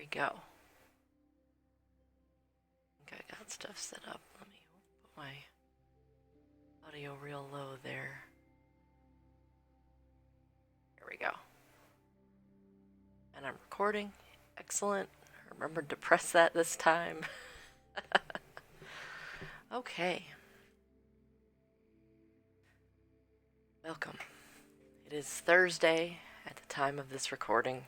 go. I think I got stuff set up. Let me put my audio real low there. There we go. And I'm recording. Excellent. Remembered to press that this time. Okay. Welcome. It is Thursday at the time of this recording.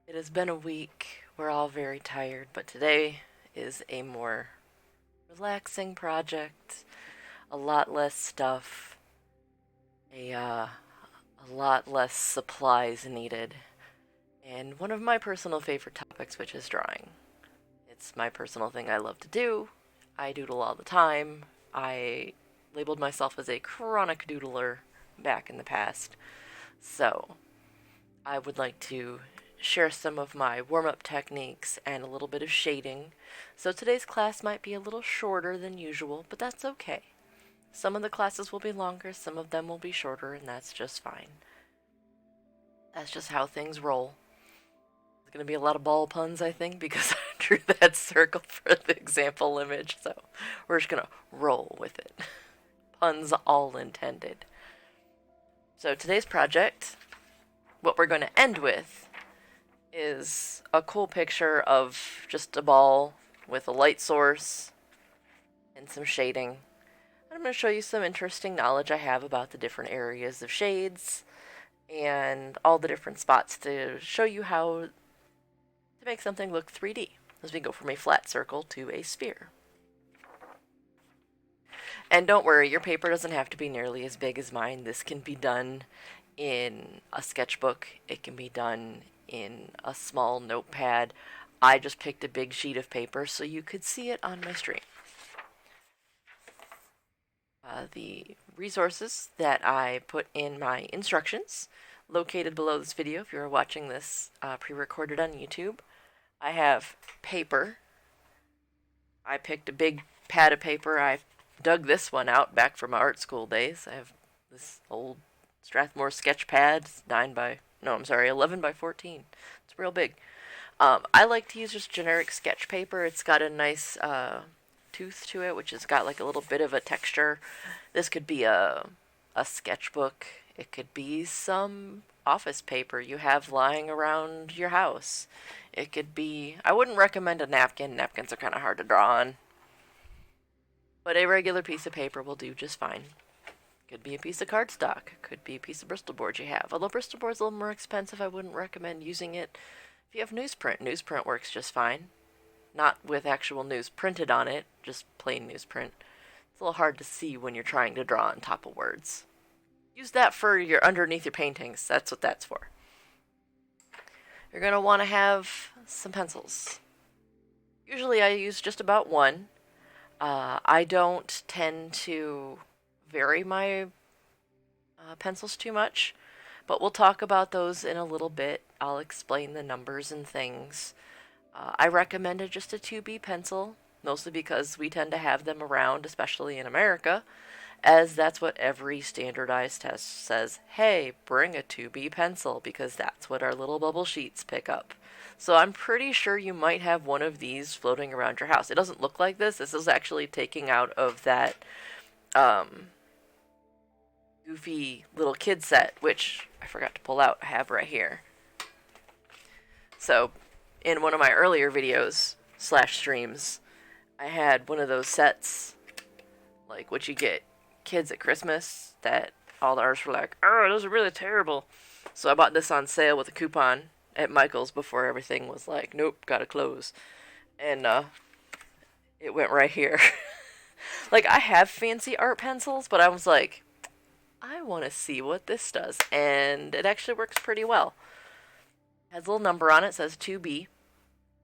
It has been a week. We're all very tired, but today is a more relaxing project. A lot less stuff. A lot less supplies needed. And one of my personal favorite topics, which is drawing. It's my personal thing I love to do. I doodle all the time. I labeled myself as a chronic doodler back in the past. So, I would like to share some of my warm-up techniques and a little bit of shading. So today's class might be a little shorter than usual, but that's okay. Some of the classes will be longer, some of them will be shorter, and that's just fine. That's just how things roll. There's going to be a lot of ball puns, I think, because I drew that circle for the example image, so we're just going to roll with it. Puns all intended. So today's project, what we're going to end with, is a cool picture of just a ball with a light source and some shading. I'm going to show you some interesting knowledge I have about the different areas of shades and all the different spots to show you how to make something look 3D as we go from a flat circle to a sphere. And don't worry, your paper doesn't have to be nearly as big as mine. This can be done in a sketchbook. It can be done in a small notepad. I just picked a big sheet of paper so you could see it on my screen. The resources that I put in my instructions, located below this video if you're watching this pre-recorded on YouTube. I have paper. I picked a big pad of paper. I dug this one out back from my art school days. I have this old Strathmore Sketchpad. It's 11 by 14. It's real big. I like to use just generic sketch paper. It's got a nice tooth to it, which has got like a little bit of a texture. This could be a sketchbook. It could be some office paper you have lying around your house. It could be, I wouldn't recommend a napkin. Napkins are kind of hard to draw on. But a regular piece of paper will do just fine. Could be a piece of cardstock. Could be a piece of Bristol board you have. Although Bristol board's a little more expensive, I wouldn't recommend using it. If you have newsprint, newsprint works just fine. Not with actual news printed on it, just plain newsprint. It's a little hard to see when you're trying to draw on top of words. Use that for your underneath your paintings. That's what that's for. You're going to want to have some pencils. Usually I use just about one. I don't tend to vary my pencils too much, but we'll talk about those in a little bit. I'll explain the numbers and things. I recommended just a 2B pencil, mostly because we tend to have them around, especially in America, as that's what every standardized test says. Hey, bring a 2B pencil, because that's what our little bubble sheets pick up. So I'm pretty sure you might have one of these floating around your house. It doesn't look like this. This is actually taking out of that goofy little kid set, which I forgot to pull out. I have right here. So in one of my earlier videos / streams, I had one of those sets, like what you get kids at Christmas, that all the artists were like, oh, those are really terrible. So I bought this on sale with a coupon at Michael's before everything was like, nope, gotta close. And it went right here. Like, I have fancy art pencils, but I was like, I want to see what this does. And it actually works pretty well. It has a little number on it, says 2B,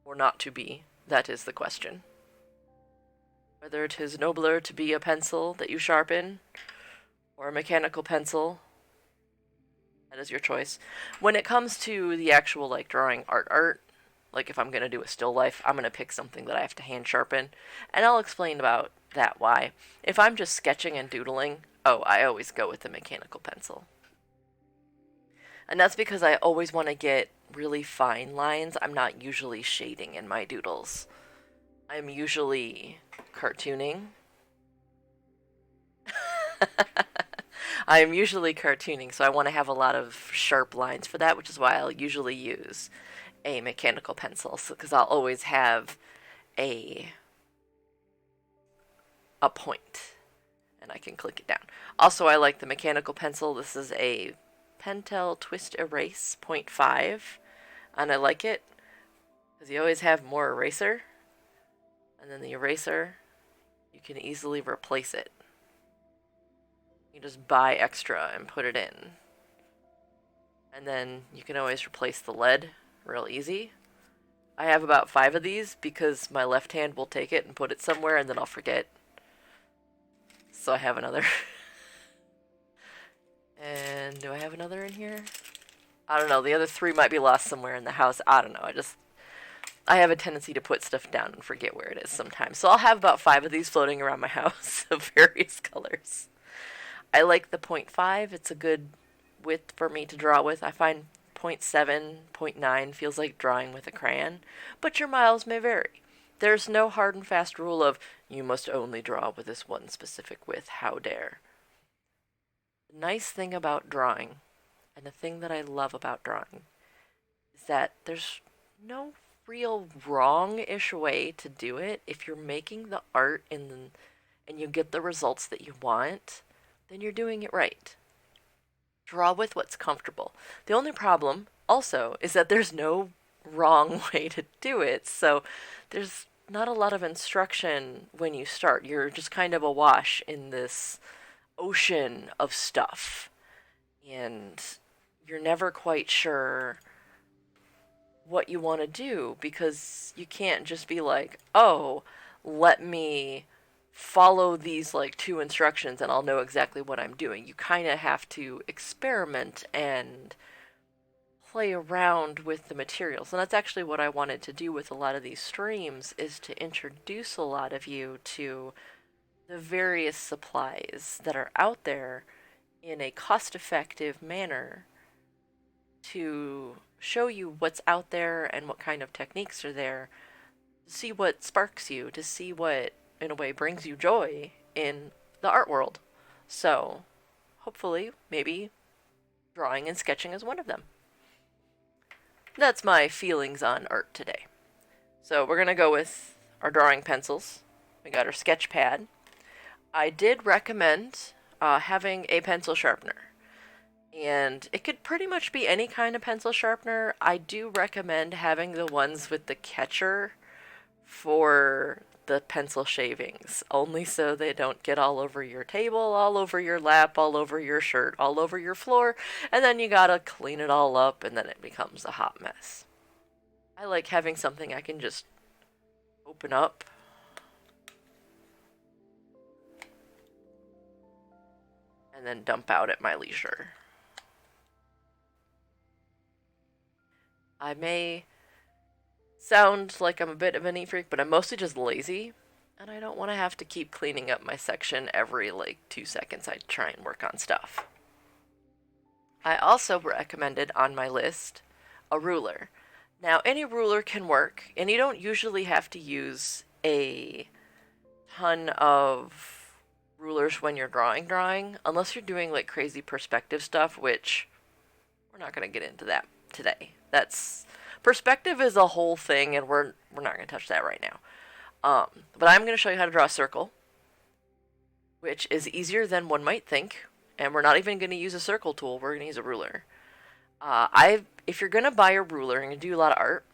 or not to be. That is the question. Whether it is nobler to be a pencil that you sharpen, or a mechanical pencil, that is your choice. When it comes to the actual, like, drawing art, like if I'm going to do a still life, I'm going to pick something that I have to hand sharpen, and I'll explain about that why. If I'm just sketching and doodling, I always go with the mechanical pencil. And that's because I always want to get really fine lines. I'm not usually shading in my doodles. I'm usually cartooning. I'm usually cartooning, so I want to have a lot of sharp lines for that, which is why I'll usually use a mechanical pencil, because I'll always have a a point, and I can click it down. Also, I like the mechanical pencil. This is a Pentel Twist Erase 0.5, and I like it because you always have more eraser, and then the eraser, you can easily replace it. You just buy extra and put it in. And then you can always replace the lead real easy. I have about 5 of these because my left hand will take it and put it somewhere and then I'll forget. So I have another. And do I have another in here? I don't know. The other 3 might be lost somewhere in the house. I don't know. I have a tendency to put stuff down and forget where it is sometimes. So I'll have about 5 of these floating around my house of various colors. I like the 0.5. It's a good width for me to draw with. I find 0.7, 0.9 feels like drawing with a crayon, but your miles may vary. There's no hard and fast rule of you must only draw with this one specific width. How dare. The nice thing about drawing, and the thing that I love about drawing, is that there's no real wrong-ish way to do it. If you're making the art and you get the results that you want, then you're doing it right. Draw with what's comfortable. The only problem, also, is that there's no wrong way to do it. So there's not a lot of instruction when you start. You're just kind of awash in this ocean of stuff. And you're never quite sure what you want to do because you can't just be like, oh, let me follow these like 2 instructions and I'll know exactly what I'm doing. You kind of have to experiment and play around with the materials. And that's actually what I wanted to do with a lot of these streams, is to introduce a lot of you to the various supplies that are out there in a cost-effective manner to show you what's out there and what kind of techniques are there, to see what sparks you, to see what, in a way, brings you joy in the art world. So, hopefully, maybe drawing and sketching is one of them. That's my feelings on art today. So we're going to go with our drawing pencils. We got our Sketchpad. I did recommend having a pencil sharpener. And it could pretty much be any kind of pencil sharpener. I do recommend having the ones with the catcher for the pencil shavings, only so they don't get all over your table, all over your lap, all over your shirt, all over your floor, and then you gotta clean it all up and then it becomes a hot mess. I like having something I can just open up and then dump out at my leisure. I may sound like I'm a bit of a neat freak, but I'm mostly just lazy, and I don't want to have to keep cleaning up my section every, 2 seconds I try and work on stuff. I also recommended on my list a ruler. Now, any ruler can work, and you don't usually have to use a ton of rulers when you're drawing, unless you're doing, crazy perspective stuff, which we're not going to get into that today. Perspective is a whole thing, and we're not going to touch that right now. But I'm going to show you how to draw a circle, which is easier than one might think, and we're not even going to use a circle tool. We're going to use a ruler. If you're going to buy a ruler and you do a lot of art,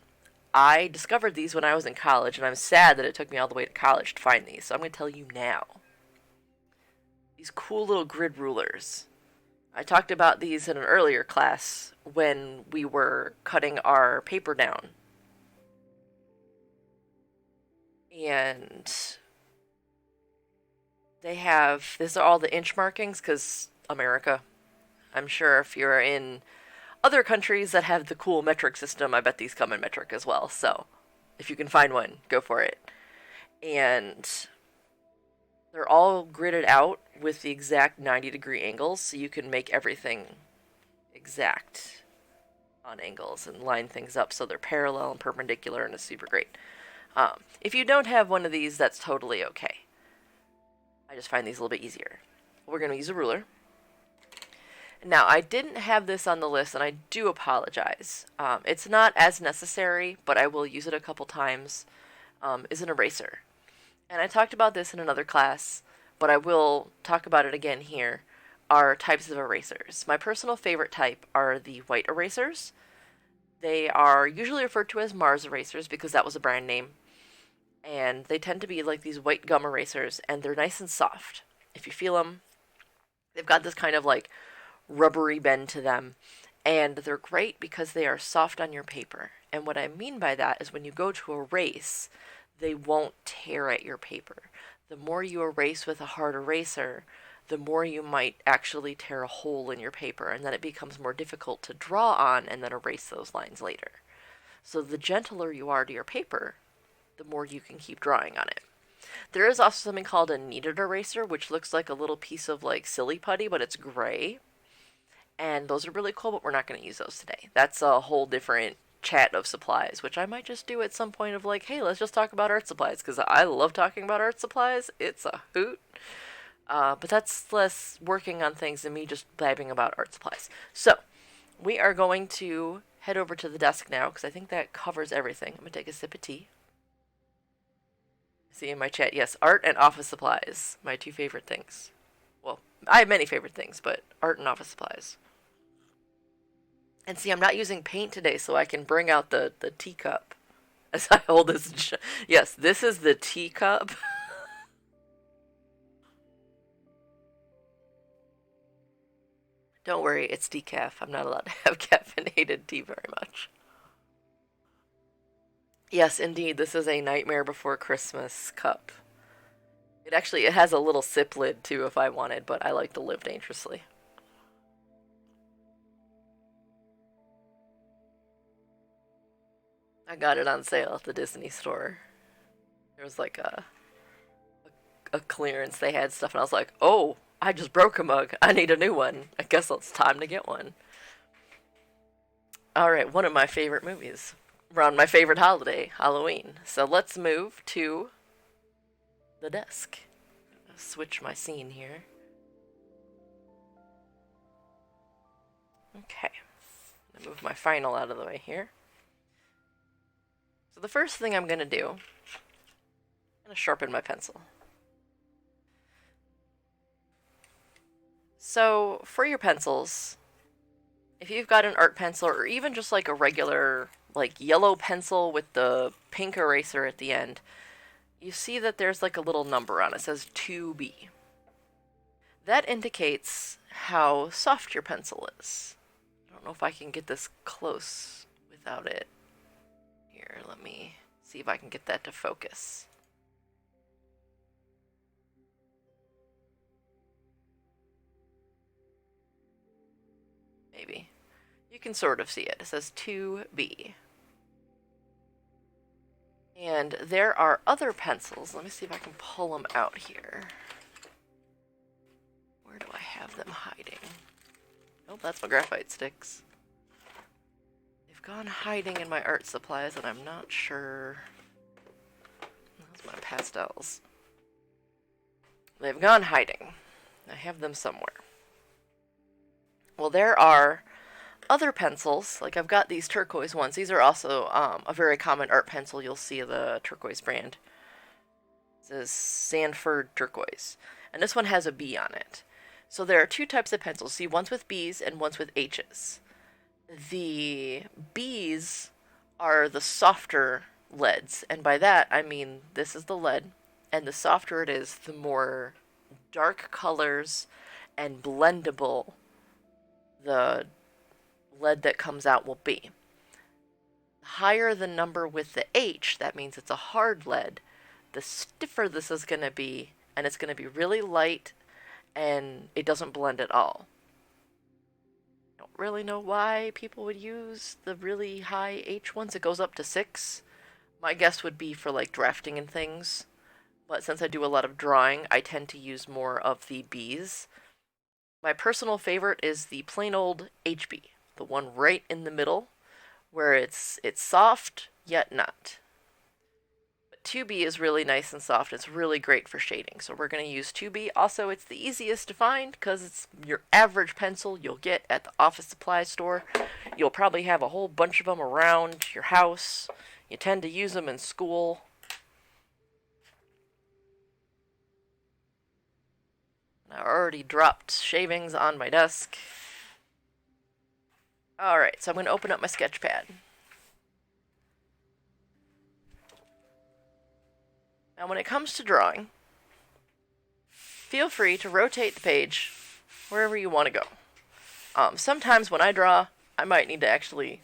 I discovered these when I was in college, and I'm sad that it took me all the way to college to find these, so I'm going to tell you now. These cool little grid rulers. I talked about these in an earlier class when we were cutting our paper down. And these are all the inch markings, because America. I'm sure if you're in other countries that have the cool metric system, I bet these come in metric as well. So if you can find one, go for it. And they're all gridded out with the exact 90-degree angles, so you can make everything exact on angles and line things up so they're parallel and perpendicular, and it's super great. If you don't have one of these, that's totally okay. I just find these a little bit easier. We're going to use a ruler. Now, I didn't have this on the list, and I do apologize. It's not as necessary, but I will use it a couple times, is an eraser. And I talked about this in another class, but I will talk about it again here, are types of erasers. My personal favorite type are the white erasers. They are usually referred to as Mars erasers because that was a brand name. And they tend to be like these white gum erasers, and they're nice and soft. If you feel them, they've got this kind of like rubbery bend to them, and they're great because they are soft on your paper. And what I mean by that is when you go to erase, they won't tear at your paper. The more you erase with a hard eraser, the more you might actually tear a hole in your paper, and then it becomes more difficult to draw on and then erase those lines later. So the gentler you are to your paper, the more you can keep drawing on it. There is also something called a kneaded eraser, which looks like a little piece of like silly putty, but it's gray. And those are really cool, but we're not going to use those today. That's a whole different chat of supplies, which I might just do at some point of like, hey, let's just talk about art supplies, because I love talking about art supplies. It's a hoot. But that's less working on things than me just blabbing about art supplies. So, we are going to head over to the desk now, because I think that covers everything. I'm going to take a sip of tea. See in my chat, yes, art and office supplies, my two favorite things. Well, I have many favorite things, but art and office supplies. And see, I'm not using paint today, so I can bring out the teacup as I hold this. Yes, this is the teacup. Don't worry, it's decaf. I'm not allowed to have caffeinated tea very much. Yes, indeed, this is a Nightmare Before Christmas cup. It has a little sip lid too if I wanted, but I like to live dangerously. I got it on sale at the Disney store. There was like a clearance, they had stuff, and I was like, oh, I just broke a mug. I need a new one. I guess it's time to get one. Alright, one of my favorite movies. Around my favorite holiday, Halloween. So let's move to the desk. Switch my scene here. Okay. I'm gonna move my final out of the way here. So the first thing I'm gonna do, I'm gonna sharpen my pencil. So for your pencils, if you've got an art pencil or even just like a regular like yellow pencil with the pink eraser at the end, you see that there's like a little number on it. It says 2B. That indicates how soft your pencil is. I don't know if I can get this close without it. Here, let me see if I can get that to focus. Maybe. You can sort of see it. It says 2B. And there are other pencils. Let me see if I can pull them out here. Where do I have them hiding? Oh, that's my graphite sticks. They've gone hiding in my art supplies, and I'm not sure. Those are my pastels. They've gone hiding. I have them somewhere. Well, there are other pencils. Like, I've got these turquoise ones. These are also a very common art pencil. You'll see the turquoise brand. It says Sanford Turquoise. And this one has a B on it. So there are two types of pencils. See, ones with B's and ones with H's. The B's are the softer leads. And by that, I mean this is the lead. And the softer it is, the more dark colors and blendable the lead that comes out will be. The higher the number with the H, that means it's a hard lead, the stiffer this is going to be, and it's going to be really light, and it doesn't blend at all. I don't really know why people would use the really high H ones. It goes up to 6. My guess would be for like drafting and things, but since I do a lot of drawing, I tend to use more of the B's. My personal favorite is the plain old HB, the one right in the middle, where it's soft yet not. But 2B is really nice and soft. It's really great for shading, so we're going to use 2B. Also, it's the easiest to find because it's your average pencil you'll get at the office supply store. You'll probably have a whole bunch of them around your house. You tend to use them in school. I already dropped shavings on my desk. Alright, so I'm going to open up my Sketchpad. Now when it comes to drawing, feel free to rotate the page wherever you want to go. Sometimes when I draw, I might need to actually,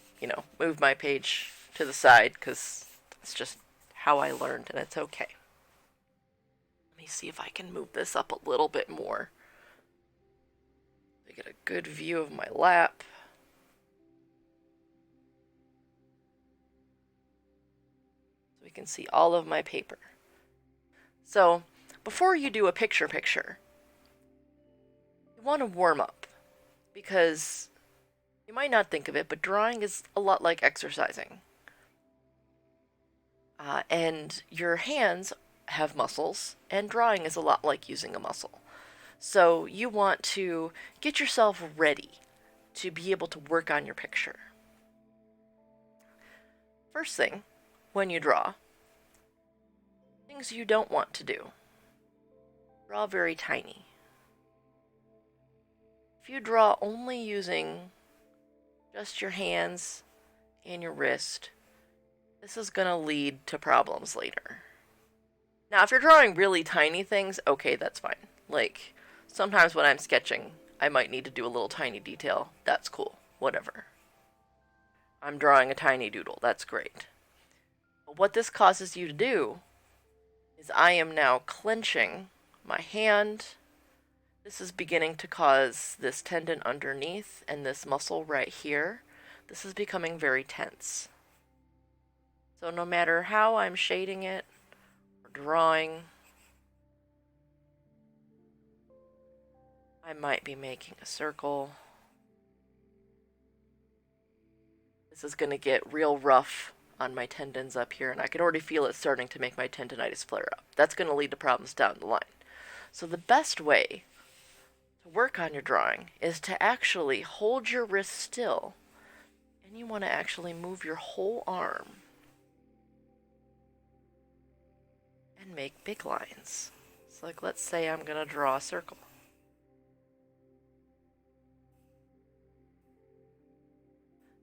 move my page to the side because that's just how I learned, and it's okay. Let me see if I can move this up a little bit more. I get a good view of my lap. So we can see all of my paper. So, before you do a picture, you want to warm up, because you might not think of it, but drawing is a lot like exercising. And your hands have muscles, and drawing is a lot like using a muscle. So you want to get yourself ready to be able to work on your picture. First thing, when you draw, things you don't want to do. Draw very tiny. If you draw only using just your hands and your wrist, this is going to lead to problems later. Now, if you're drawing really tiny things, okay, that's fine. Like, sometimes when I'm sketching, I might need to do a little tiny detail. That's cool. Whatever. I'm drawing a tiny doodle. That's great. But what this causes you to do is I am now clenching my hand. This is beginning to cause this tendon underneath and this muscle right here. This is becoming very tense. So no matter how I'm shading it or drawing, I might be making a circle. This is going to get real rough on my tendons up here, and I can already feel it starting to make my tendonitis flare up. That's going to lead to problems down the line. So the best way to work on your drawing is to actually hold your wrist still, and you want to actually move your whole arm and make big lines. So like, let's say I'm going to draw a circle.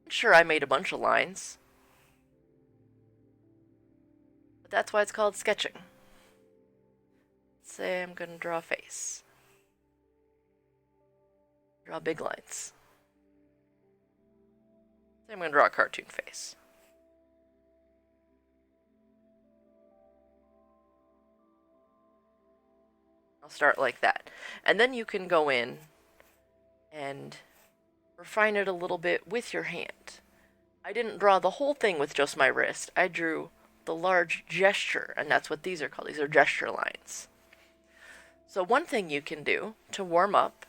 Sure, I made a bunch of lines, but that's why it's called sketching. Let's say I'm going to draw a face. Draw big lines. Say I'm going to draw a cartoon face. I'll start like that. And then you can go in and refine it a little bit with your hand. I didn't draw the whole thing with just my wrist. I drew the large gesture, and that's what these are called. These are gesture lines. So one thing you can do to warm up,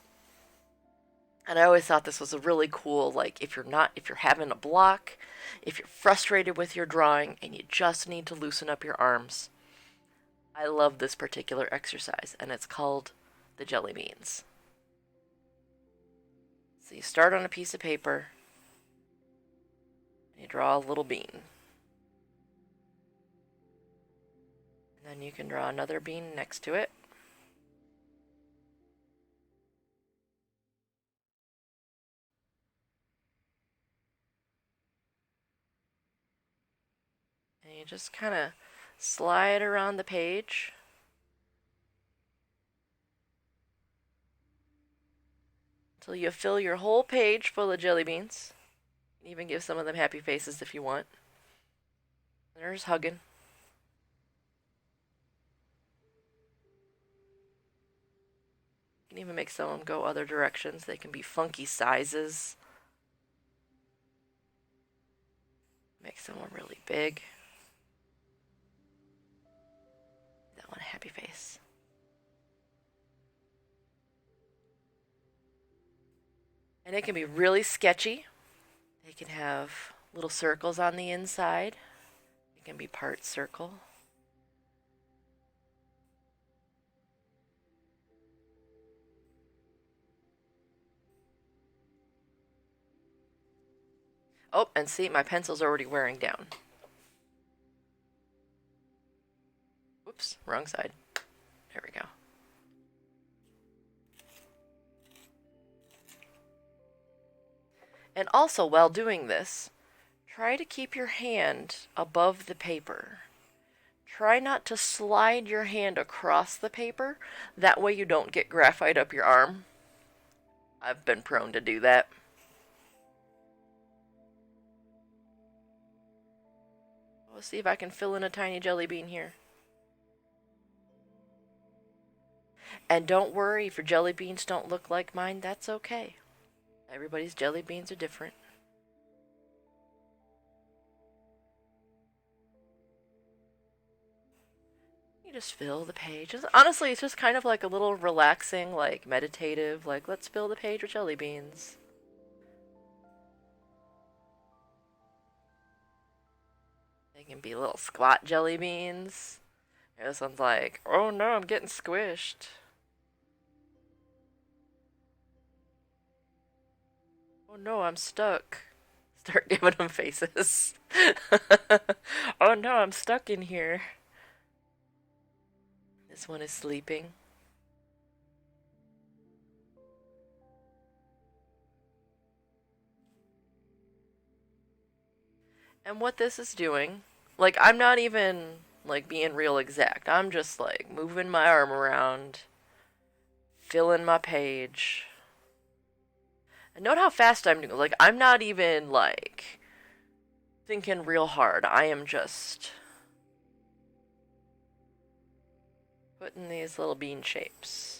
and I always thought this was a really cool, like if you're having a block, if you're frustrated with your drawing and you just need to loosen up your arms, I love this particular exercise, and it's called the jelly beans. So you start on a piece of paper, and you draw a little bean. And then you can draw another bean next to it. And you just kind of slide around the page. Until you fill your whole page full of jelly beans. You can even give some of them happy faces if you want. There's hugging. You can even make some of them go other directions. They can be funky sizes. Make someone really big. That one a happy face. And it can be really sketchy. They can have little circles on the inside. It can be part circle. Oh, and see, my pencil's already wearing down. Whoops, wrong side. There we go. And also, while doing this, try to keep your hand above the paper. Try not to slide your hand across the paper. That way you don't get graphite up your arm. I've been prone to do that. Let's see if I can fill in a tiny jelly bean here. And don't worry if your jelly beans don't look like mine, that's okay. Everybody's jelly beans are different. You just fill the page. Honestly, it's just kind of like a little relaxing, like meditative, like let's fill the page with jelly beans. They can be little squat jelly beans. This one's like, oh no, I'm getting squished. Oh no, I'm stuck. Start giving them faces. Oh no, I'm stuck in here. This one is sleeping. And what this is doing, like I'm not even like being real exact. I'm just like moving my arm around, filling my page. And note how fast I'm doing. Like I'm not even like thinking real hard. I am just putting these little bean shapes.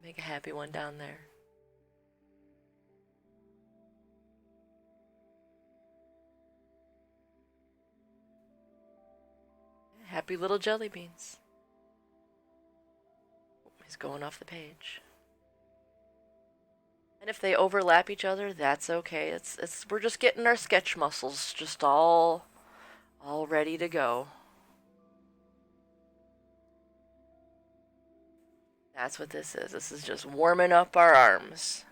Make a happy one down there. Happy little jelly beans. He's going off the page. And if they overlap each other, that's okay. We're just getting our sketch muscles just all ready to go. That's what this is. This is just warming up our arms.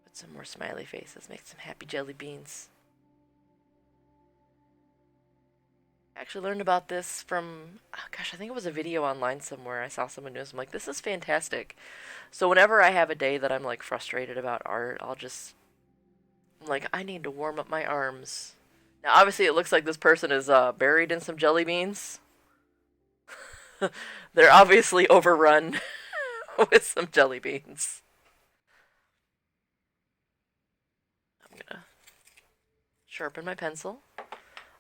Put some more smiley faces. Make some happy jelly beans. I actually learned about this from, oh gosh, I think it was a video online somewhere. I saw someone do this. I'm like, this is fantastic. So whenever I have a day that I'm like frustrated about art, I'm like, I need to warm up my arms. Now, obviously, it looks like this person is buried in some jelly beans. They're obviously overrun with some jelly beans. I'm gonna sharpen my pencil.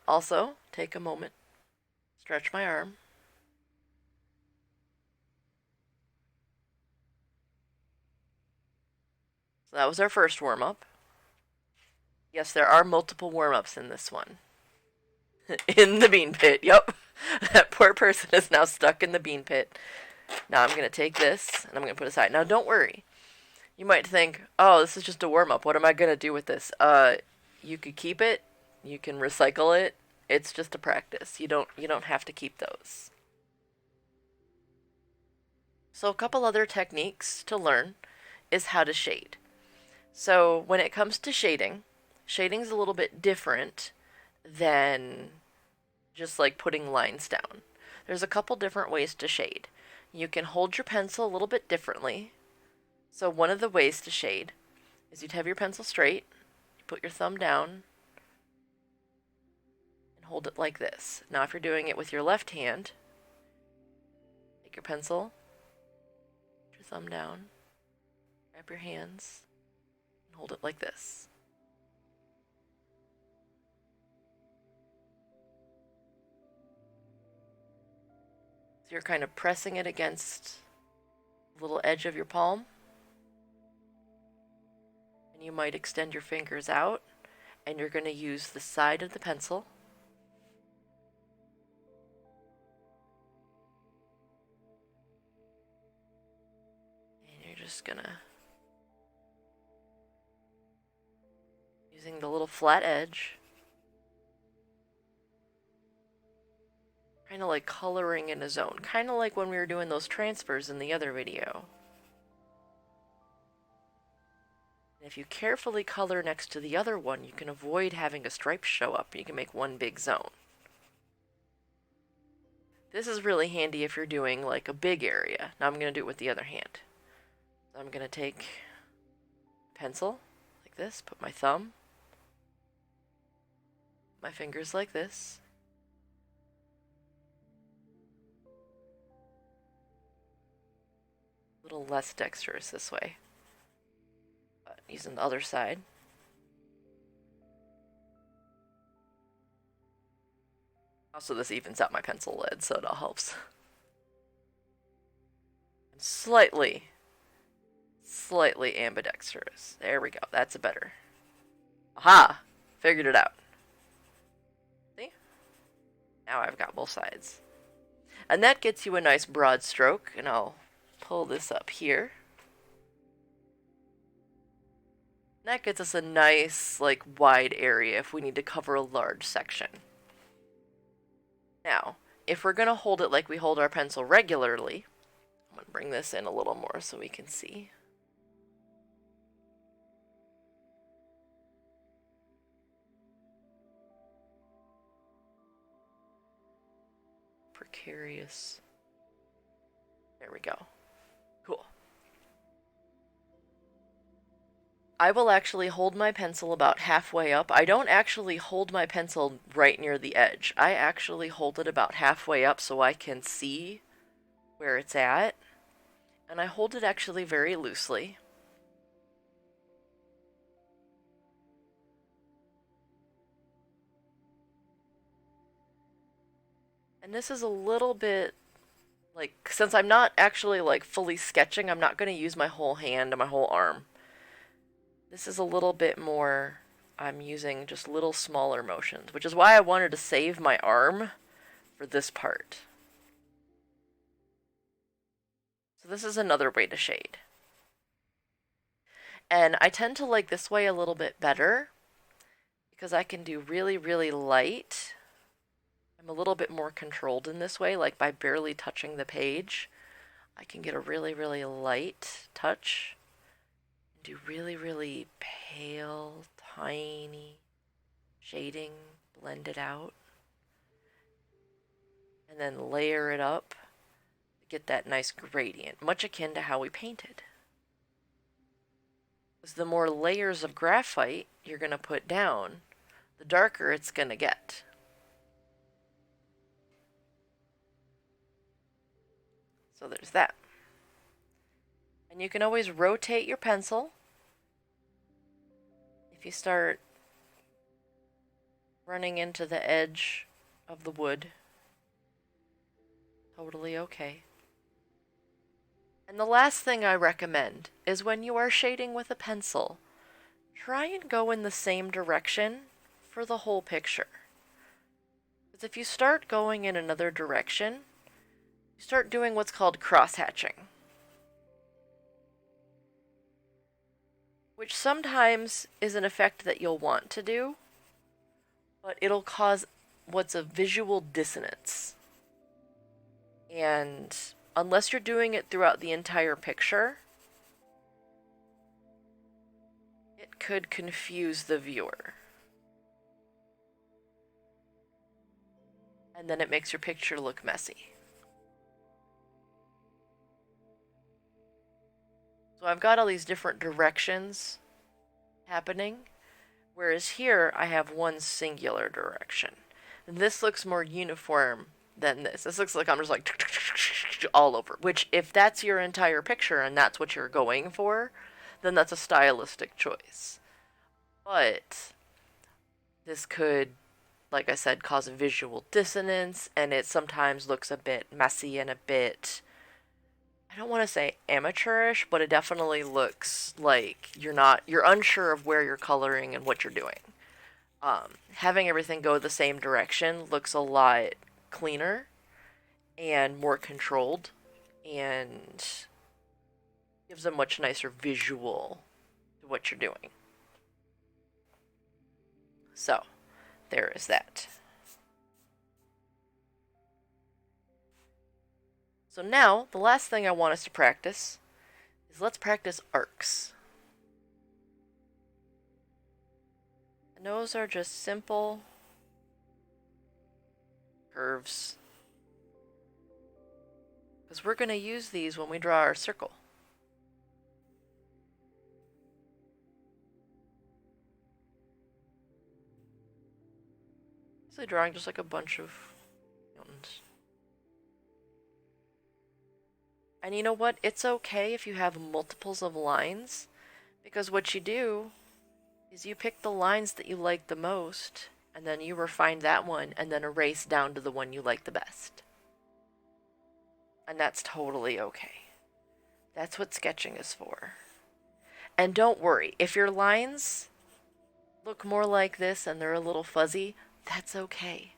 Also, take a moment, stretch my arm. So that was our first warm-up. Yes, there are multiple warm-ups in this one. In the bean pit, yep. That poor person is now stuck in the bean pit. Now I'm going to take this and I'm going to put it aside. Now don't worry. You might think, oh, this is just a warm-up. What am I going to do with this? You could keep it. You can recycle it. It's just a practice. You don't have to keep those. So a couple other techniques to learn is how to shade. So when it comes to shading, shading's a little bit different than just like putting lines down. There's a couple different ways to shade. You can hold your pencil a little bit differently. So one of the ways to shade is you'd have your pencil straight, you put your thumb down, and hold it like this. Now if you're doing it with your left hand, take your pencil, put your thumb down, grab your hands, and hold it like this. So you're kind of pressing it against the little edge of your palm. And you might extend your fingers out, and you're going to use the side of the pencil. And you're just going to, using the little flat edge, kind of like coloring in a zone, kind of like when we were doing those transfers in the other video. And if you carefully color next to the other one, you can avoid having a stripe show up. You can make one big zone. This is really handy if you're doing like a big area. Now I'm going to do it with the other hand. So I'm going to take a pencil like this, put my thumb, my fingers like this. A little less dexterous this way. But using the other side. Also, this evens out my pencil lead, so it all helps. And slightly ambidextrous. There we go. That's a better. Aha! Figured it out. See? Now I've got both sides. And that gets you a nice broad stroke, and I'll pull this up here. That gets us a nice, like, wide area if we need to cover a large section. Now, if we're going to hold it like we hold our pencil regularly, I'm going to bring this in a little more so we can see. Precarious. There we go. Cool. I will actually hold my pencil about halfway up. I don't actually hold my pencil right near the edge. I actually hold it about halfway up so I can see where it's at. And I hold it actually very loosely. And this is a little bit, like, since I'm not actually, like, fully sketching, I'm not going to use my whole hand and my whole arm. This is a little bit more, I'm using just little smaller motions, which is why I wanted to save my arm for this part. So this is another way to shade. And I tend to like this way a little bit better because I can do really, really light. I'm a little bit more controlled in this way, like by barely touching the page. I can get a really, really light touch. Do really, really pale, tiny shading, blend it out, and then layer it up to get that nice gradient, much akin to how we painted. Because the more layers of graphite you're going to put down, the darker it's going to get. So there's that. And you can always rotate your pencil. If you start running into the edge of the wood, totally okay. And the last thing I recommend is when you are shading with a pencil, try and go in the same direction for the whole picture. Because if you start going in another direction, you start doing what's called cross-hatching. Which sometimes is an effect that you'll want to do, but it'll cause what's a visual dissonance. And unless you're doing it throughout the entire picture, it could confuse the viewer. And then it makes your picture look messy. So I've got all these different directions happening, whereas here I have one singular direction. And this looks more uniform than this. This looks like I'm just like all over, which if that's your entire picture and that's what you're going for, then that's a stylistic choice. But this could like I said, cause visual dissonance, and it sometimes looks a bit messy and a bit, I don't want to say amateurish, but it definitely looks like you're unsure of where you're coloring and what you're doing. Having everything go the same direction looks a lot cleaner and more controlled, and gives a much nicer visual to what you're doing. So, there is that. So now, the last thing I want us to practice is let's practice arcs. And those are just simple curves, because we're going to use these when we draw our circle. So drawing just like a bunch of mountains. And you know what? It's okay if you have multiples of lines, because what you do is you pick the lines that you like the most, and then you refine that one, and then erase down to the one you like the best. And that's totally okay. That's what sketching is for. And don't worry, if your lines look more like this and they're a little fuzzy, that's okay.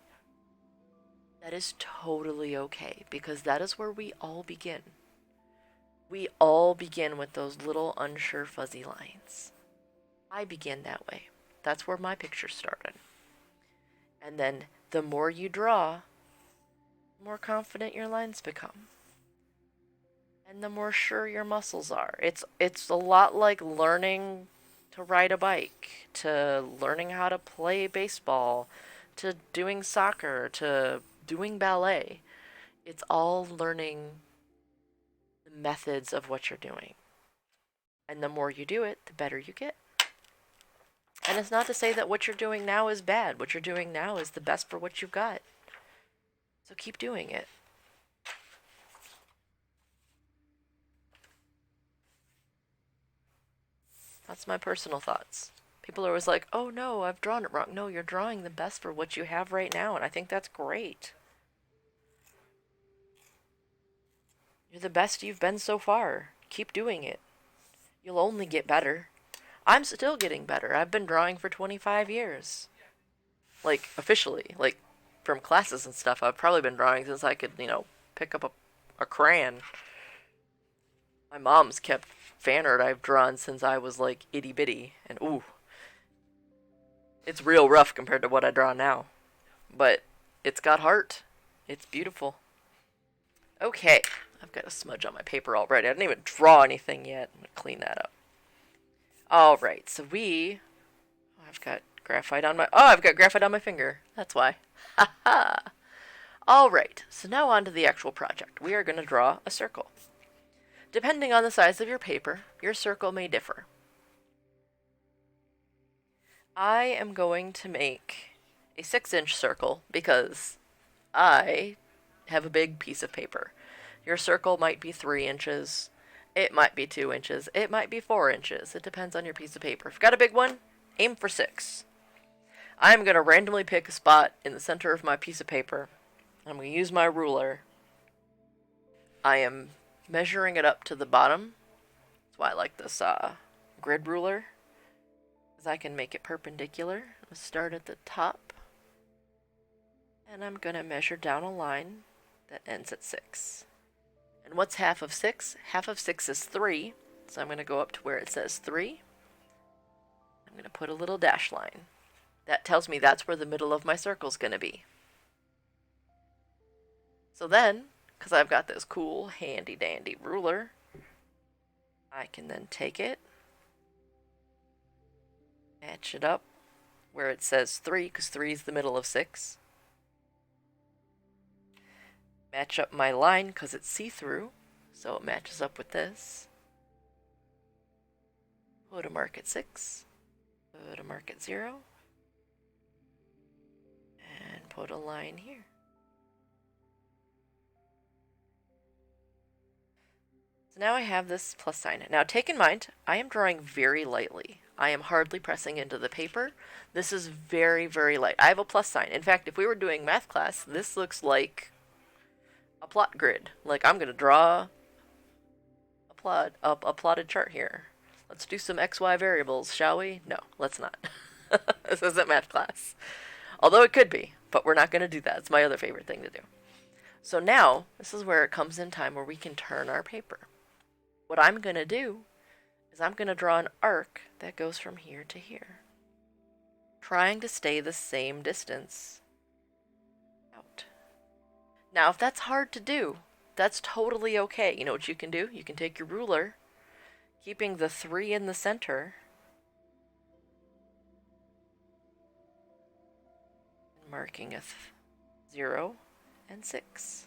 That is totally okay, because that is where we all begin. We all begin with those little unsure fuzzy lines. I begin that way. That's where my picture started. And then the more you draw, the more confident your lines become. And the more sure your muscles are. It's a lot like learning to ride a bike, to learning how to play baseball, to doing soccer, to doing ballet. It's all learning the methods of what you're doing. And the more you do it, the better you get. And it's not to say that what you're doing now is bad. What you're doing now is the best for what you've got. So keep doing it. That's my personal thoughts. People are always like, oh no, I've drawn it wrong. No, you're drawing the best for what you have right now, and I think that's great. You're the best you've been so far. Keep doing it. You'll only get better. I'm still getting better. I've been drawing for 25 years. Like, officially. Like, from classes and stuff. I've probably been drawing since I could, pick up a crayon. My mom's kept fan art I've drawn since I was like itty bitty. And ooh. It's real rough compared to what I draw now. But it's got heart. It's beautiful. Okay. I've got a smudge on my paper already. I didn't even draw anything yet. I'm going to clean that up. Alright, so I've got graphite on my finger. That's why. Haha. Alright, so now on to the actual project. We are going to draw a circle. Depending on the size of your paper, your circle may differ. I am going to make a 6-inch circle because I have a big piece of paper. Your circle might be 3 inches. It might be 2 inches. It might be 4 inches. It depends on your piece of paper. If you've got a big one, aim for 6. I'm going to randomly pick a spot in the center of my piece of paper. I'm going to use my ruler. I am measuring it up to the bottom. That's why I like this grid ruler. Because I can make it perpendicular. I'll start at the top. And I'm going to measure down a line that ends at 6. And what's half of 6? Half of 6 is 3. So I'm going to go up to where it says 3. I'm going to put a little dash line. That tells me that's where the middle of my circle is going to be. So then, because I've got this cool handy dandy ruler, I can then take it, match it up where it says 3, because 3 is the middle of 6. Match up my line because it's see-through, so it matches up with this. Put a mark at 6, put a mark at 0, and put a line here. So now I have this plus sign. Now take in mind, I am drawing very lightly. I am hardly pressing into the paper. This is very, very light. I have a plus sign. In fact, if we were doing math class, this looks like a plot grid. Like I'm going to draw a plotted chart here. Let's do some XY variables, shall we? No, let's not. This isn't math class. Although it could be, but we're not going to do that. It's my other favorite thing to do. So now, this is where it comes in time where we can turn our paper. What I'm going to do is I'm going to draw an arc that goes from here to here, trying to stay the same distance out. Now, if that's hard to do, that's totally okay. You know what you can do? You can take your ruler, keeping the 3 in the center, and marking a 0 and 6.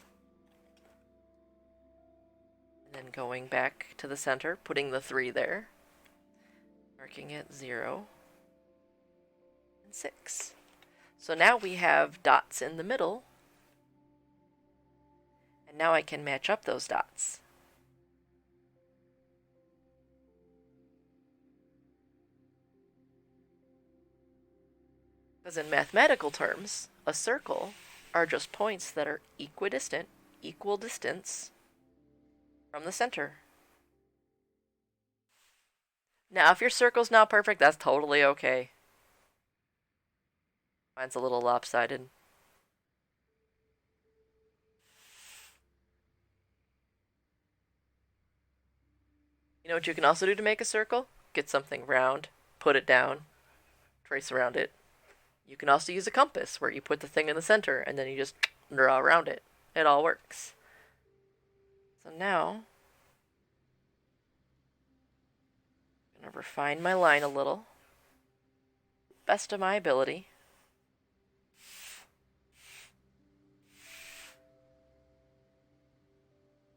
And then going back to the center, putting the 3 there, marking it 0 and 6. So now we have dots in the middle, and now I can match up those dots. Because in mathematical terms, a circle are just points that are equidistant, equal distance from the center. Now, if your circle's not perfect, that's totally okay. Mine's a little lopsided. You know what you can also do to make a circle? Get something round, put it down, trace around it. You can also use a compass where you put the thing in the center and then you just draw around it. It all works. So now, I'm going to refine my line a little, best of my ability.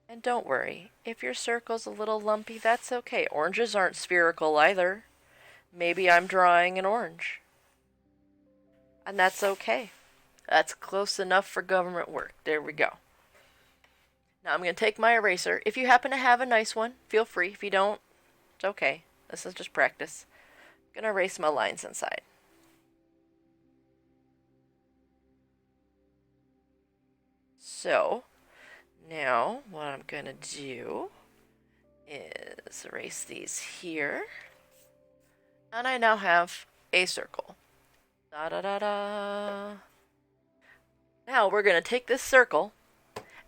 And don't worry, if your circle's a little lumpy, that's okay. Oranges aren't spherical either. Maybe I'm drawing an orange. And that's okay. That's close enough for government work. There we go. Now I'm going to take my eraser. If you happen to have a nice one, feel free. If you don't, it's okay. This is just practice. I'm going to erase my lines inside. So, now what I'm going to do is erase these here. And I now have a circle. Da da da da. Now we're going to take this circle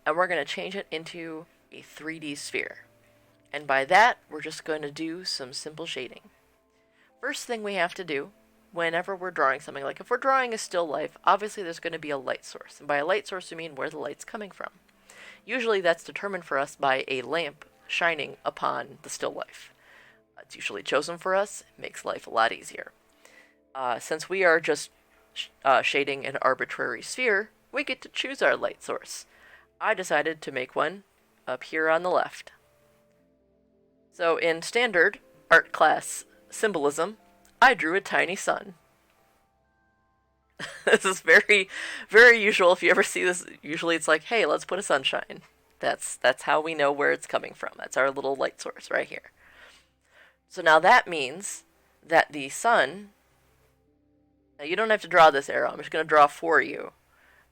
and we're going to change it into a 3D sphere. And by that, we're just going to do some simple shading. First thing we have to do, whenever we're drawing something, like if we're drawing a still life, obviously there's going to be a light source. And by a light source, we mean where the light's coming from. Usually that's determined for us by a lamp shining upon the still life. It's usually chosen for us. It makes life a lot easier. Since we are just shading an arbitrary sphere, we get to choose our light source. I decided to make one up here on the left. So in standard art class symbolism, I drew a tiny sun. This is very, very usual. If you ever see this, usually it's like, hey, let's put a sunshine. That's how we know where it's coming from. That's our little light source right here. So now that means that the sun, now you don't have to draw this arrow. I'm just going to draw for you.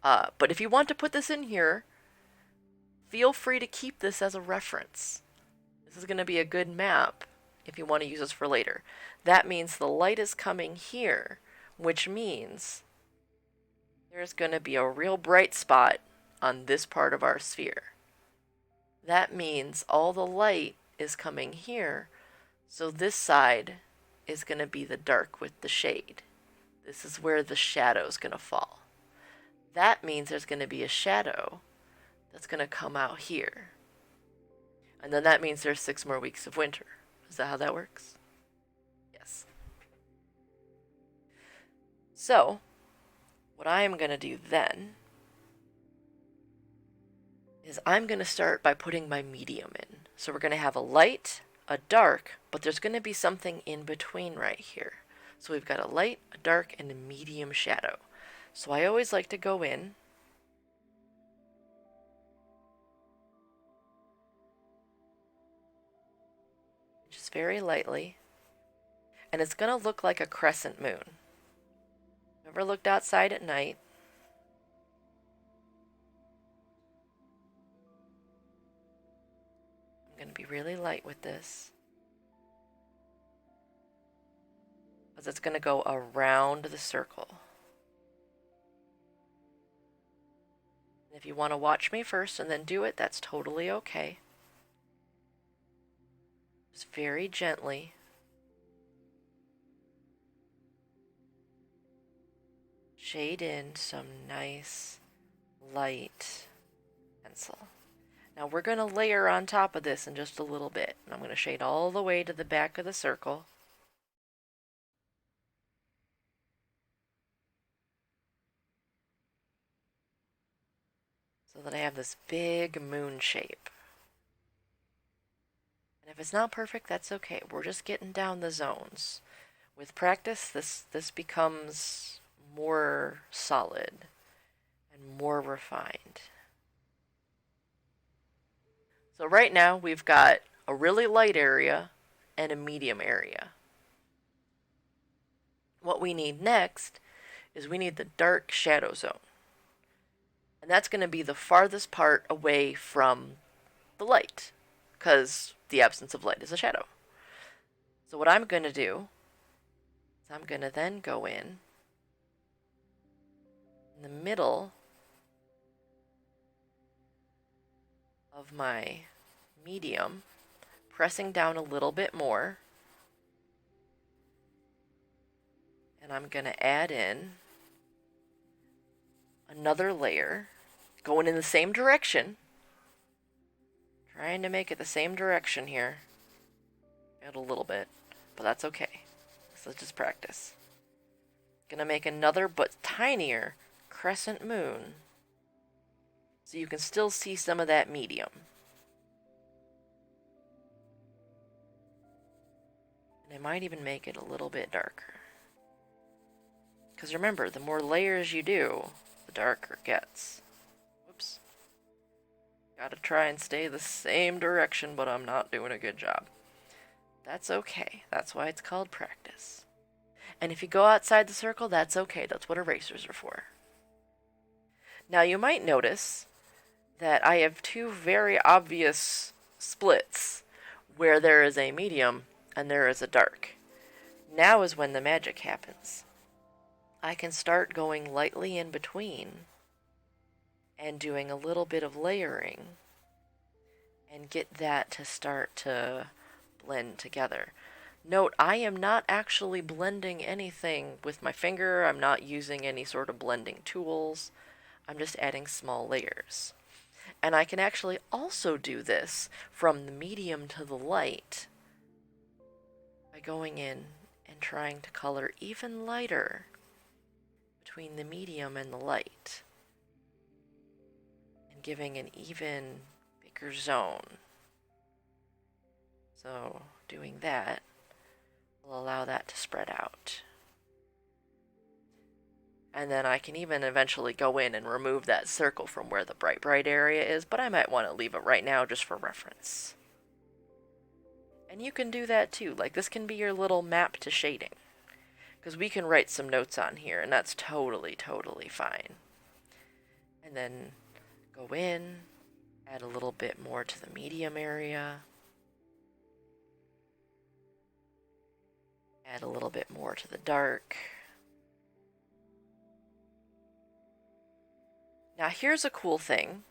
But if you want to put this in here, feel free to keep this as a reference. This is going to be a good map if you want to use this for later. That means the light is coming here, which means there's going to be a real bright spot on this part of our sphere. That means all the light is coming here, so this side is going to be the dark with the shade. This is where the shadow is going to fall. That means there's going to be a shadow that's going to come out here. And then that means there's 6 more weeks of winter. Is that how that works? Yes. So, what I am going to do then is I'm going to start by putting my medium in. So we're going to have a light, a dark, but there's going to be something in between right here. So we've got a light, a dark, and a medium shadow. So I always like to go in just very lightly. And it's going to look like a crescent moon. Ever looked outside at night? I'm going to be really light with this, because it's going to go around the circle. And if you want to watch me first and then do it, that's totally okay. Just very gently. Shade in some nice light pencil. Now we're going to layer on top of this in just a little bit. And I'm going to shade all the way to the back of the circle. So that I have this big moon shape. And if it's not perfect, that's okay. We're just getting down the zones. With practice, this becomes more solid and more refined. So right now we've got a really light area and a medium area. What we need next is we need the dark shadow zone. And that's going to be the farthest part away from the light, because the absence of light is a shadow. So what I'm going to do is I'm going to then go in the middle of my medium, pressing down a little bit more, and I'm going to add in another layer, going in the same direction, trying to make it the same direction here. Add a little bit, but that's okay. So let's just practice. Gonna make another but tinier crescent moon, so you can still see some of that medium. And I might even make it a little bit darker. Because remember, the more layers you do, the darker it gets. Whoops. Gotta try and stay the same direction, but I'm not doing a good job. That's okay. That's why it's called practice. And if you go outside the circle, that's okay. That's what erasers are for. Now you might notice that I have two very obvious splits where there is a medium and there is a dark. Now is when the magic happens. I can start going lightly in between and doing a little bit of layering and get that to start to blend together. Note, I am not actually blending anything with my finger. I'm not using any sort of blending tools. I'm just adding small layers. And I can actually also do this from the medium to the light by going in and trying to color even lighter between the medium and the light, and giving an even bigger zone. So doing that will allow that to spread out. And then I can even eventually go in and remove that circle from where the bright area is, but I might want to leave it right now just for reference. And you can do that too. Like, this can be your little map to shading, because we can write some notes on here, and that's totally fine. And then go in, add a little bit more to the medium area, add a little bit more to the dark. Now here's a cool thing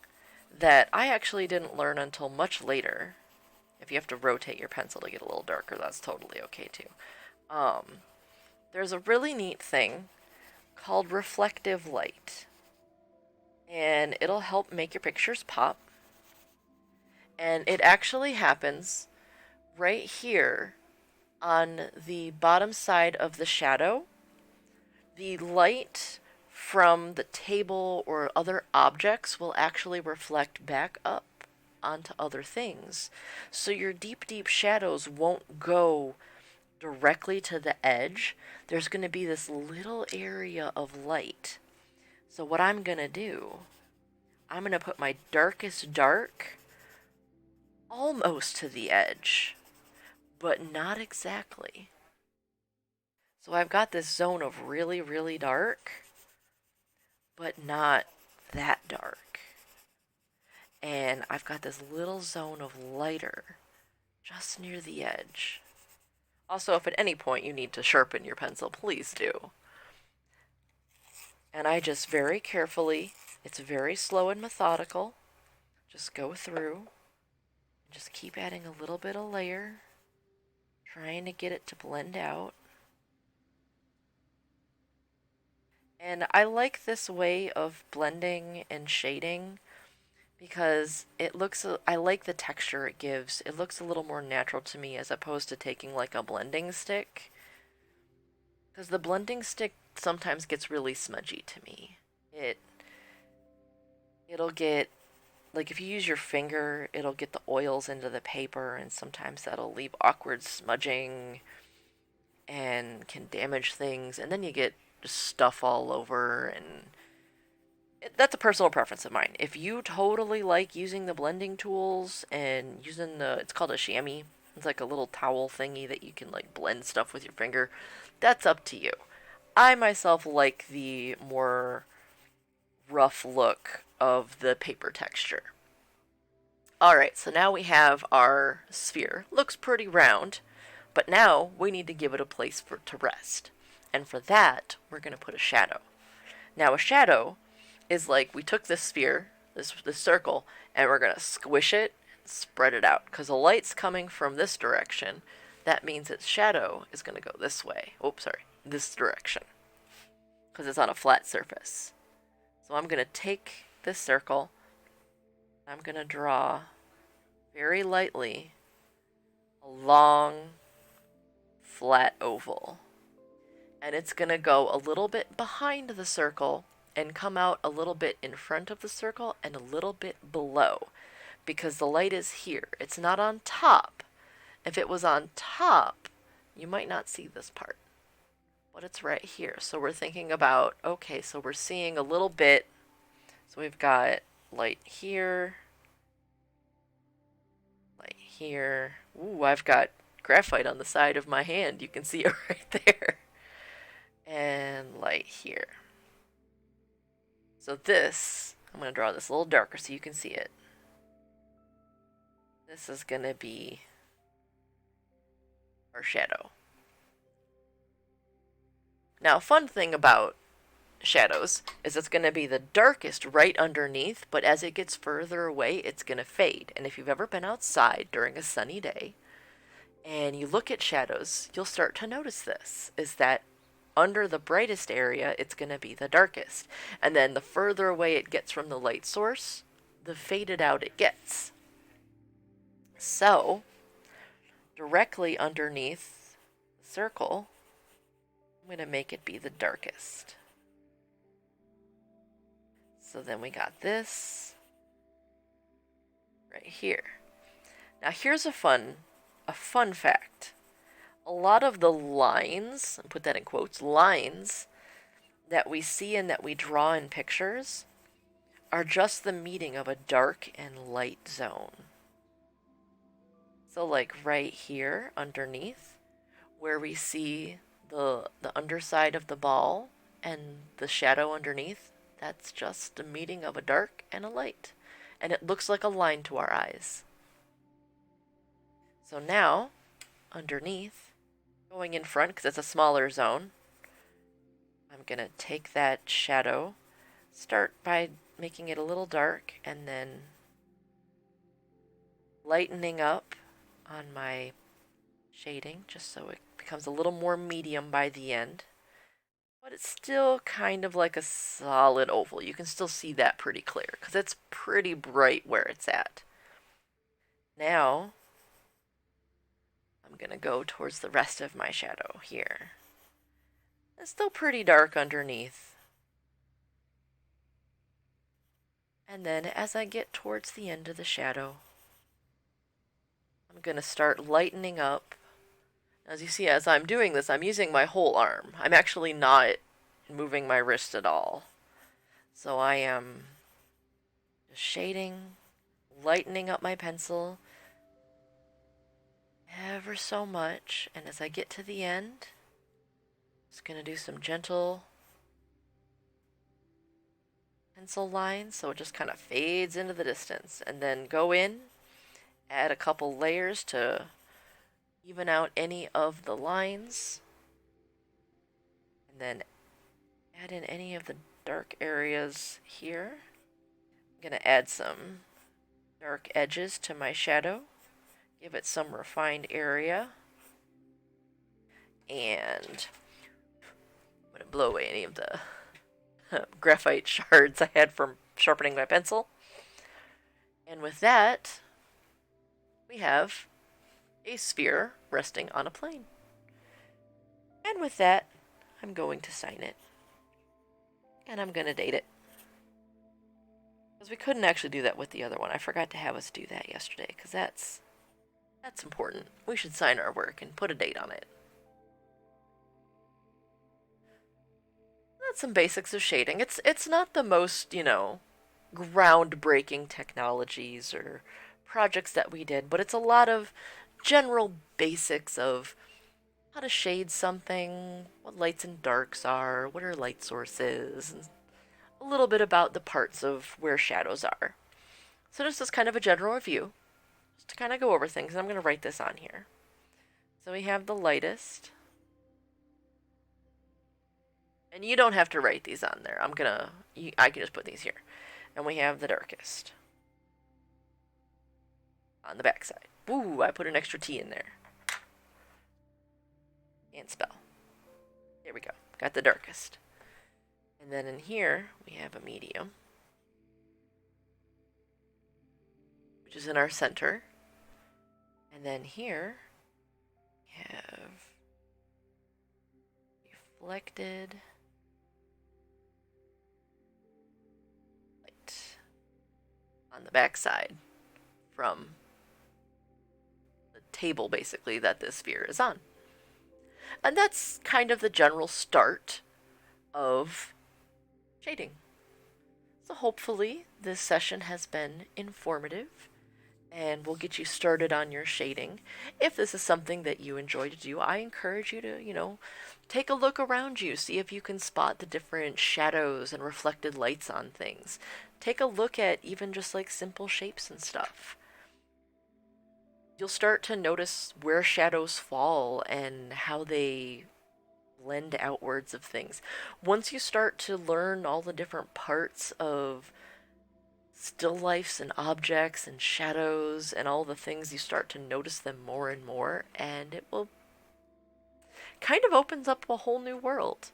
that I actually didn't learn until much later. If you have to rotate your pencil to get a little darker, that's totally okay too. There's a really neat thing called reflective light, and it'll help make your pictures pop. And it actually happens right here on the bottom side of the shadow. The light from the table or other objects will actually reflect back up onto other things. So your deep shadows won't go directly to the edge. There's going to be this little area of light. So what I'm going to do, I'm going to put my darkest dark almost to the edge, but not exactly. So I've got this zone of really, really dark, but not that dark. And I've got this little zone of lighter just near the edge. Also, if at any point you need to sharpen your pencil, please do. And I just very carefully, it's very slow and methodical, just go through and just keep adding a little bit of layer, trying to get it to blend out. And I like this way of blending and shading because I like the texture it gives. It looks a little more natural to me as opposed to taking like a blending stick. Because the blending stick sometimes gets really smudgy to me. It'll get, like if you use your finger, it'll get the oils into the paper and sometimes that'll leave awkward smudging and can damage things, and then you get just stuff all over, and that's a personal preference of mine. If you totally like using the blending tools and using it's called a chamois, it's like a little towel thingy that you can like blend stuff with your finger, that's up to you. I myself like the more rough look of the paper texture. Alright, so now we have our sphere. Looks pretty round, but now we need to give it a place to rest. And for that, we're going to put a shadow. Now a shadow is like we took this sphere, this circle, and we're going to squish it and spread it out. Because the light's coming from this direction, that means its shadow is going to go this way. Oops, sorry, this direction. Because it's on a flat surface. So I'm going to take this circle, I'm going to draw very lightly a long, flat oval. And it's going to go a little bit behind the circle and come out a little bit in front of the circle and a little bit below. Because the light is here. It's not on top. If it was on top, you might not see this part. But it's right here. So we're thinking about, okay, so we're seeing a little bit. So we've got light here. Light here. Ooh, I've got graphite on the side of my hand. You can see it right there. And light here. So this, I'm going to draw this a little darker so you can see it. This is going to be our shadow. Now, a fun thing about shadows is it's going to be the darkest right underneath, but as it gets further away, it's going to fade. And if you've ever been outside during a sunny day and you look at shadows, you'll start to notice this, is that under the brightest area, it's going to be the darkest. And then the further away it gets from the light source, the faded out it gets. So, directly underneath the circle, I'm going to make it be the darkest. So then we got this right here. Now here's a fun fact. A lot of the lines, and put that in quotes, lines that we see and that we draw in pictures are just the meeting of a dark and light zone. So like right here underneath, where we see the underside of the ball and the shadow underneath, that's just the meeting of a dark and a light. And it looks like a line to our eyes. So now, underneath, going in front, because it's a smaller zone, I'm going to take that shadow, start by making it a little dark, and then lightening up on my shading, just so it becomes a little more medium by the end. But it's still kind of like a solid oval. You can still see that pretty clear, because it's pretty bright where it's at. Now, I'm going to go towards the rest of my shadow here. It's still pretty dark underneath. And then as I get towards the end of the shadow, I'm going to start lightening up. As you see, as I'm doing this, I'm using my whole arm. I'm actually not moving my wrist at all. So I am just shading, lightening up my pencil, ever so much. And as I get to the end, just going to do some gentle pencil lines so it just kind of fades into the distance. And then go in, add a couple layers to even out any of the lines. And then add in any of the dark areas here. I'm going to add some dark edges to my shadow. Give it some refined area. And I'm going to blow away any of the graphite shards I had from sharpening my pencil. And with that, we have a sphere resting on a plane. And with that, I'm going to sign it. And I'm going to date it. Because we couldn't actually do that with the other one. I forgot to have us do that yesterday, because that's important. We should sign our work and put a date on it. That's some basics of shading. It's not the most, groundbreaking technologies or projects that we did, but it's a lot of general basics of how to shade something, what lights and darks are, what are light sources, and a little bit about the parts of where shadows are. So this is kind of a general review, just to kind of go over things, and I'm going to write this on here. So we have the lightest, and you don't have to write these on there. I can just put these here. And we have the darkest on the back side. Ooh, I put an extra T in there. And spell. There we go. Got the darkest. And then in here, we have a medium, which is in our center. And then here, we have reflected light on the back side from the table, basically, that this sphere is on. And that's kind of the general start of shading. So hopefully this session has been informative and will get you started on your shading. If this is something that you enjoy to do, I encourage you to, take a look around you, see if you can spot the different shadows and reflected lights on things. Take a look at even just like simple shapes and stuff. You'll start to notice where shadows fall and how they blend outwards of things. Once you start to learn all the different parts of still lifes and objects and shadows and all the things, you start to notice them more and more, and it will kind of opens up a whole new world.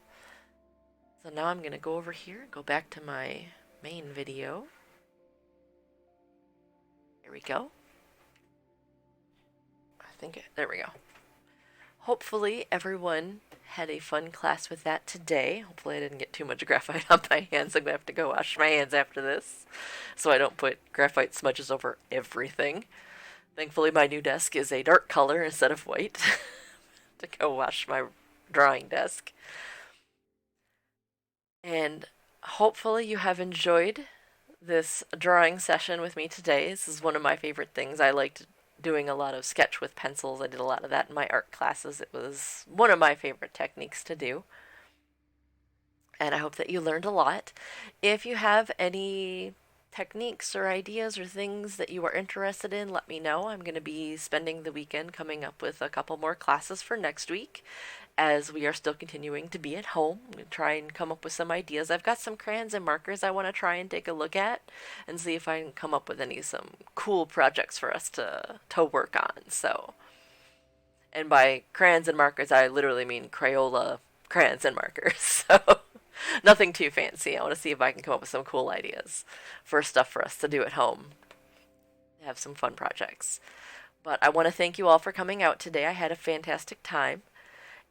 So now I'm going to go over here and go back to my main video. There we go. There we go. Hopefully everyone had a fun class with that today. Hopefully I didn't get too much graphite on my hands. I'm going to have to go wash my hands after this so I don't put graphite smudges over everything. Thankfully my new desk is a dark color instead of white to go wash my drawing desk. And hopefully you have enjoyed this drawing session with me today. This is one of my favorite things. I liked doing a lot of sketch with pencils. I did a lot of that in my art classes. It was one of my favorite techniques to do. And I hope that you learned a lot. If you have any techniques or ideas or things that you are interested in, let me know. I'm going to be spending the weekend coming up with a couple more classes for next week, as we are still continuing to be at home. I'm going to try and come up with some ideas. I've got some crayons and markers I want to try and take a look at and see if I can come up with some cool projects for us to work on. So, and by crayons and markers, I literally mean Crayola crayons and markers. So nothing too fancy. I want to see if I can come up with some cool ideas for stuff for us to do at home. Have some fun projects. But I want to thank you all for coming out today. I had a fantastic time.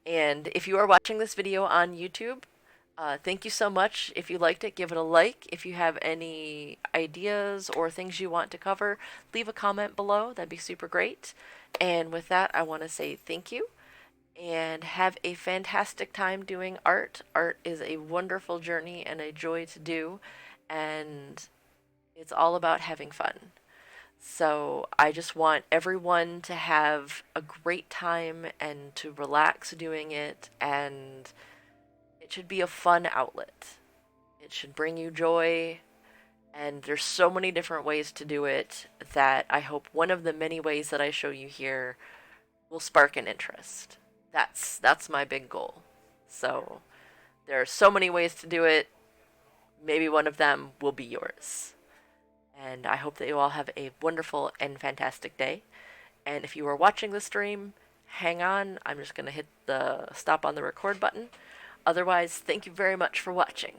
And if you are watching this video on YouTube, thank you so much. If you liked it, give it a like. If you have any ideas or things you want to cover, leave a comment below. That'd be super great. And with that, I want to say thank you and have a fantastic time doing art. Art is a wonderful journey and a joy to do, and it's all about having fun. So I just want everyone to have a great time and to relax doing it, and it should be a fun outlet. It should bring you joy, and there's so many different ways to do it that I hope one of the many ways that I show you here will spark an interest. That's my big goal. So there are so many ways to do it. Maybe one of them will be yours. And I hope that you all have a wonderful and fantastic day. And if you are watching the stream, hang on. I'm just going to hit the stop on the record button. Otherwise, thank you very much for watching.